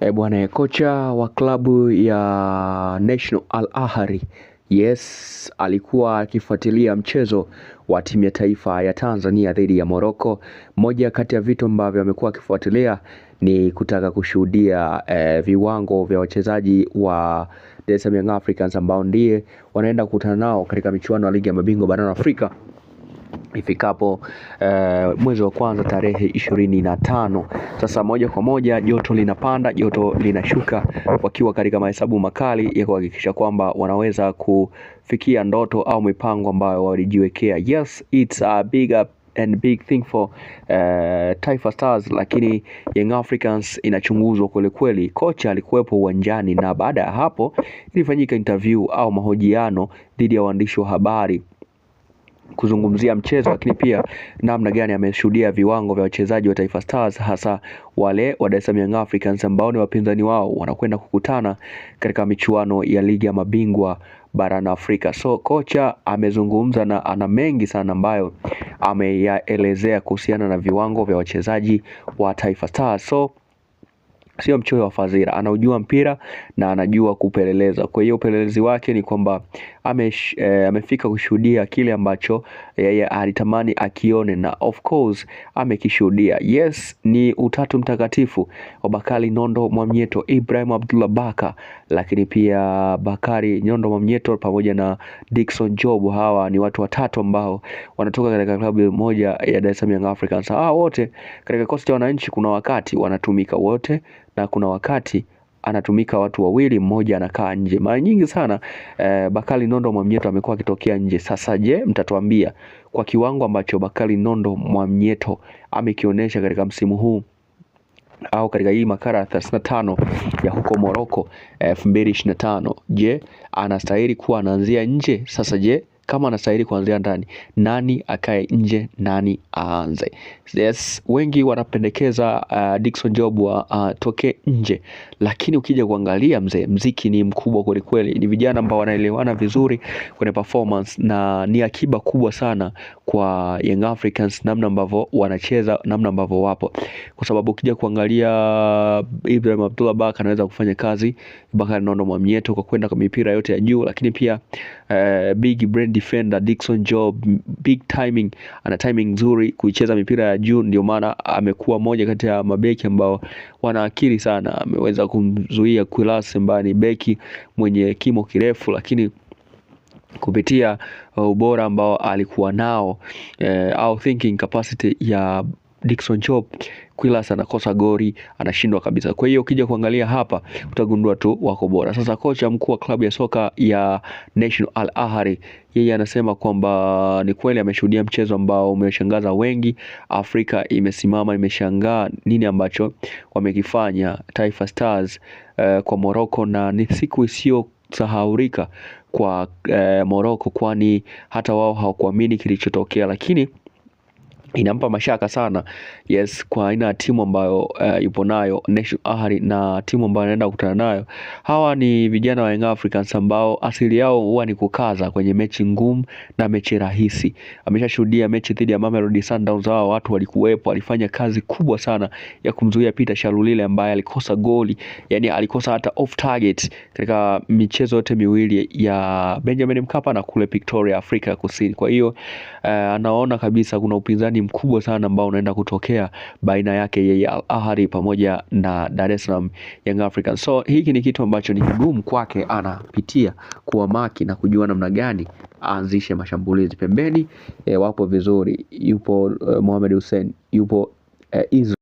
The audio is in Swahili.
Bwana kocha wa klabu ya National Al Ahly, yes, alikuwa akifuatilia mchezo wa timu ya taifa ya Tanzania dhidi ya Morocco. Moja kati ya vitu ambavyo amekuwa akifuatilia ni kutaka kushuhudia viwango vya wachezaji wa Dar es Salaam Young Africans ambao ndiye wanaenda kukutana nao katika michuano ya ligi ya mabingwa barani Afrika ifikapo mwezi wa kwanza tarehe 25. Sasa moja kwa moja joto linapanda, joto linashuka, wakiwa katika mahesabu makali ya kuhakikisha kwamba wanaweza kufikia ndoto au mipango ambayo walijiwekea. Yes, it's a big thing for Taifa Stars, lakini Young Africans inachunguzwa kweli kweli. Kocha alikuwepo uwanjani na baada ya hapo ilifanyika interview au mahojiano dhidi ya waandishi wa habari kuzungumzia mchezo, lakini pia namna gani ameshuhudia viwango vya wachezaji wa Taifa Stars, hasa wale wa Dar es Salaam Young Africans ambao ni wapinzani wao wanakwenda kukutana katika michuano ya ligi ya mabingwa barani Afrika. So kocha amezungumza na ana mengi sana ambayo ameyaelezea kuhusiana na viwango vya wachezaji wa Taifa Stars. So sio mchoyo wa fadhila, anaujua mpira na anajua kupeleleza. Kwa hiyo upelelezi wake ni kwamba amefika kushuhudia kile ambacho yeye alitamani akione, na of course amekishuhudia. Yes, ni utatu mtakatifu wa Bakari Nondo Mwamnyeto, Ibrahim Abdullah Baka, lakini pia Bakari Nondo Mwamnyeto pamoja na Dickson Job. Hawa ni watu watatu ambao wanatoka katika klabu moja ya Dar es Salaam Young Africans. Hawa wote katika kikosi cha wananchi kuna wakati wanatumika wote na kuna wakati anatumika watu wawili, mmoja anakaa nje. Mara nyingi sana Bakari Nondo Mwamnyeto amekuwa akitokea nje. Sasa je, mtatuambia kwa kiwango ambacho Bakari Nondo Mwamnyeto amekionyesha katika msimu huu au katika hii makala 35 ya huko Morocco 2025, je, anastahili kuwa anaanzia nje? Sasa je, kama anastahili kuanzia ndani, nani akae nje, nani aanze? Yes, wengi wanapendekeza Dickson Job toke nje, lakini ukija kuangalia mziki ni mkubwa kweli kweli. Ni vijana ambao wanaelewana vizuri kwenye performance na ni akiba kubwa sana kwa Young Africans, namna ambavyo wanacheza, namna ambavyo wapo. Kwa sababu ukija kuangalia Ibrahim Abdullah Baka anaweza kufanya kazi Bakari Nondo Mwamnyeto kwa kwenda kwa mipira yote ya juu, lakini pia big brain defender Dickson Job, big timing, ana timing nzuri kuicheza mipira ya juu. Ndio maana amekuwa moja kati ya mabeki ambao wana akili sana. Ameweza kumzuia Quilas ambaye ni beki mwenye kimo kirefu, lakini kupitia ubora ambao alikuwa nao au thinking capacity ya Dickson Job, Quilas anakosa goli, anashindwa kabisa. Kwa hiyo ukija kuangalia hapa utagundua tu wako bora. Sasa kocha mkuu wa klabu ya soka ya National Al Ahly, yeye anasema kwamba ni kweli ameshuhudia mchezo ambao umeshangaza wengi. Afrika imesimama, imeshangaa nini ambacho wamekifanya Taifa Stars kwa Morocco, na ni siku isiyo sahaulika kwa Morocco, kwani hata wao hawakuamini kilichotokea, lakini inampa mashaka sana, yes, kwa aina ya timu ambayo yupo nayo National Ahly na timu ambayo anaenda kukutana nayo. Hawa ni vijana wa Young Africans ambao asili yao huwa ni kukaza kwenye mechi ngumu na mechi rahisi. Ameshashuhudia mechi dhidi ya Mamelodi Sundowns, hao watu walikuwepo, walifanya kazi kubwa sana ya kumzuia Peter Shalulile ambaye alikosa goli, yani alikosa hata off target katika michezo yote miwili ya Benjamin Mkapa na kule Victoria, Afrika Kusini. Kwa hiyo anaona kabisa kuna upinzani mkubwa sana ambao unaenda kutokea baina yake yeye Al Ahly pamoja na Dar es Salaam Young Africans. So hiki ni kitu ambacho ni kigumu kwake, anapitia kuwa maki na kujua namna gani aanzishe mashambulizi. Pembeni wapo vizuri, yupo Mohamed Hussein, yupo Izo